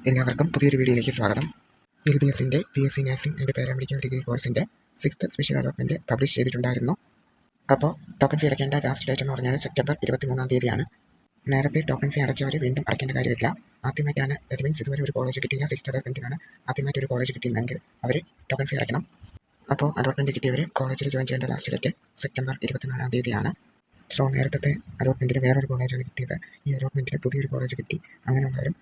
എല്ലാവർക്കും പുതിയൊരു വീഡിയോയിലേക്ക് സ്വാഗതം. LBSന്റെ BSc nursing and paramedical degree കോഴ്സിൻ്റെ 6th സ്പെഷ്യൽ അലോട്ട്മെൻറ്റ് പബ്ലിഷ് ചെയ്തിട്ടുണ്ടായിരുന്നു. അപ്പോൾ ടോക്കൺ ഫീ അടയ്ക്കേണ്ട ലാസ്റ്റ് ഡേറ്റ് എന്ന് പറഞ്ഞാൽ സെപ്റ്റംബർ 23-ാം തീയതിയാണ്. നേരത്തെ ടോക്കൺ ഫീ അടച്ചവർ വീണ്ടും അടയ്ക്കേണ്ട കാര്യമില്ല. ആദ്യമായിട്ടാണ്, ദാറ്റ് മീൻസ് ഇതുവരെ ഒരു കോളേജ് കിട്ടിയില്ല, 6th അലോട്ട്മെൻറ്റിനാണ് ആദ്യമായിട്ട് ഒരു കോളേജ് കിട്ടിയിരുന്നെങ്കിൽ അവർ ടോക്കൺ ഫീ അടയ്ക്കണം. അപ്പോൾ അലോട്ട്മെൻറ്റ് കിട്ടിയവർ കോളേജിൽ ജോയിൻ ചെയ്യേണ്ട ലാസ്റ്റ് ഡേറ്റ് സെപ്റ്റംബർ 24-ാം തീയതിയാണ്. സോ നേരത്തെ അലോട്ട്മെൻറ്റിൽ വേറൊരു കോളേജാണ് കിട്ടിയത്, ഈ അലോട്ട്മെൻറ്റിൽ പുതിയൊരു കോളേജ് കിട്ടി. അങ്ങനെയുള്ളവരും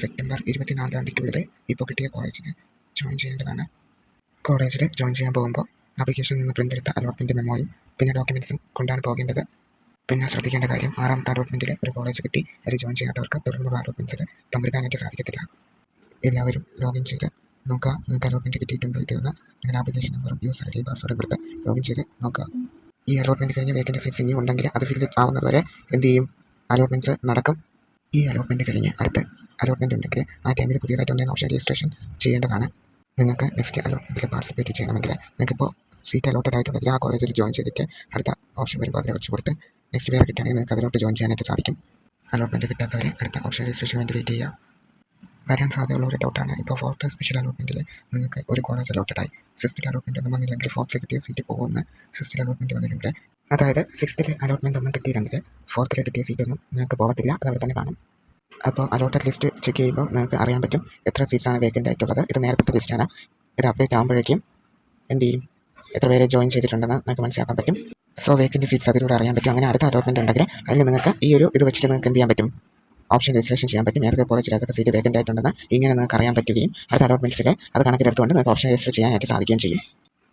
സെപ്റ്റംബർ 24-ാം തീയതിക്കുള്ളിൽ ഇപ്പോൾ കിട്ടിയ കോളേജിൽ ജോയിൻ ചെയ്യേണ്ടതാണ്. കോളേജിൽ ജോയിൻ ചെയ്യാൻ പോകുമ്പോൾ ആപ്ലിക്കേഷനിൽ നിന്ന് പ്രിൻ്റ് എടുത്ത അലോട്ട്മെൻറ്റ് മെമ്മോയും പിന്നെ ഡോക്യുമെൻറ്റ്സും കൊണ്ടാണ് പോകേണ്ടത്. പിന്നെ ശ്രദ്ധിക്കേണ്ട കാര്യം, 6ാമത്തെ അലോട്ട്മെൻറ്റിൽ ഒരു കോളേജ് കിട്ടി അതിൽ ജോയിൻ ചെയ്യാത്തവർക്ക് തുടർന്നുള്ള അലോട്ട്മെൻറ്റ്സിൽ പങ്കെടുക്കാനായിട്ട് സാധിക്കത്തില്ല. എല്ലാവരും ലോഗിൻ ചെയ്ത് നോക്കുക, നിങ്ങൾക്ക് അലോട്ട്മെൻറ്റ് കിട്ടിയിട്ടുണ്ടോ ഇതെന്ന്. നിങ്ങളുടെ ആപ്ലിക്കേഷൻ നമ്പറും യൂസർ ഐ ഡി പാസ്വേഡും കൊടുത്ത് ലോഗിൻ ചെയ്ത് നോക്കുക. ഈ അലോട്ട്മെൻറ്റ് കഴിഞ്ഞ് വേക്കൻറ്റ് സീറ്റ്സ് ഇനിയും ഉണ്ടെങ്കിൽ അത് ഫില്ല് ആവുന്നതുവരെ എന്ത് ചെയ്യും, അലോട്ട്മെൻറ്റ്സ് നടക്കും. ഈ അലോട്ട്മെൻറ്റ് കഴിഞ്ഞ് അടുത്ത അലോട്ട്മെൻറ്റ് ഉണ്ടെങ്കിൽ ആ ടൈമിൽ പുതിയതായിട്ട് ഒന്നേ ഓപ്ഷൻ രജിസ്ട്രേഷൻ ചെയ്യേണ്ടതാണ്. നിങ്ങൾക്ക് നെക്സ്റ്റ് അലോട്ട്മെൻറ്റിൽ പാർട്ടിസിപ്പേറ്റ് ചെയ്യണമെങ്കിൽ നിങ്ങൾക്കിപ്പോൾ സീറ്റ് അലോട്ടഡ് ആയിട്ടുണ്ടെങ്കിൽ ആ കോളേജിൽ ജോയിൻ ചെയ്തിട്ട് അടുത്ത ഓപ്ഷൻ വരുമ്പോൾ അതിൽ വെച്ച് കൊടുത്ത് നെക്സ്റ്റ് വേറെ കിട്ടുകയാണെങ്കിൽ നിങ്ങൾക്ക് അതിലോട്ട് ജോയിൻ ചെയ്യാനായിട്ട് സാധിക്കും. അലോട്ട്മെൻറ്റ് കിട്ടാത്തവർ അടുത്ത ഓപ്ഷൻ രജിസ്ട്രേഷൻ വേണ്ടി വെയിറ്റ് ചെയ്യുക. വരാൻ സാധ്യതയുള്ള ഒരു ഡൗട്ടാണ്, ഇപ്പോൾ 4th സ്പെഷ്യൽ അലോട്ട്മെൻറ്റിൽ നിങ്ങൾക്ക് ഒരു കോളേജ് അലോട്ടഡായി, 6th അലോട്ട്മെൻറ്റ് ഒന്നും വന്നില്ലെങ്കിൽ 4th കിട്ടിയ സീറ്റ് പോകുമെന്ന്. 6th അലോട്ട്മെൻറ്റ് വന്നില്ലെങ്കിൽ, അതായത് 6th അലോട്ട്മെൻറ്റ് ഒന്നും കിട്ടിയില്ലെങ്കിൽ 4th കിട്ടിയ സീറ്റൊന്നും നിങ്ങൾക്ക് പോകത്തില്ല, അതവിടെ തന്നെ കാണും. അപ്പോൾ അലോട്ടഡ് ലിസ്റ്റ് ചെക്ക് ചെയ്യുമ്പോൾ നിങ്ങൾക്ക് അറിയാൻ പറ്റും എത്ര സീറ്റ്സാണ് വേക്കൻ്റ് ആയിട്ടുള്ളത്. ഇത് നേരത്തെ ലിസ്റ്റാണ്. ഇത് അപ്ഡേറ്റ് ആകുമ്പോഴേക്കും എന്ത് ചെയ്യും, എത്ര പേര് ജോയിൻ ചെയ്തിട്ടുണ്ടെന്ന് നിങ്ങൾക്ക് മനസ്സിലാക്കാൻ പറ്റും. സോ വേക്കൻ്റ് സീറ്റ്സ് അതിലൂടെ അറിയാൻ പറ്റും. അങ്ങനെ അടുത്ത അലോട്ട്മെൻറ്റ് ഉണ്ടെങ്കിൽ അതിൽ നിങ്ങൾക്ക് ഈ ഒരു ഇത് വെച്ചിട്ട് നിങ്ങൾക്ക് എന്ത് ചെയ്യാൻ പറ്റും, ഓപ്ഷൻ രജിസ്ട്രേഷൻ ചെയ്യാൻ പറ്റും. ഏതൊക്കെ കോളേജിൽ ഏതൊക്കെ സീറ്റ് വേക്കൻ്റ് ആയിട്ടുണ്ടെന്ന് ഇങ്ങനെ നിങ്ങൾക്ക് അറിയാൻ പറ്റുകയും അടുത്ത അലോട്ട്മെൻറ്റ്സിൽ അത് കണക്കിലെടുത്തുകൊണ്ട് നിങ്ങൾക്ക് ഓപ്ഷൻ രജിസ്റ്റർ ചെയ്യാനായിട്ട് സാധിക്കുകയും ചെയ്യും.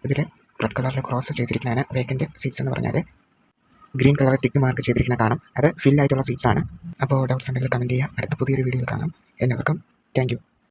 ഇതിൽ റെഡ് കളറിൽ ക്രോസ് ചെയ്തിരിക്കുന്നതാണ് വേക്കൻ്റ് സീറ്റ്സ് എന്ന് പറഞ്ഞാൽ. ഗ്രീൻ കളർ ടിക്ക് മാർക്ക് ചെയ്തിരിക്കുന്ന കാണാം, അത് ഫിൽ ആയിട്ടുള്ള സീറ്റ്സ് ആണ്. അപ്പോൾ ഡൗട്ട്സ് ഉണ്ടെങ്കിൽ കമൻറ്റ് ചെയ്യുക. അടുത്ത പുതിയൊരു വീഡിയോയിൽ കാണാം. എല്ലാവർക്കും താങ്ക് യു.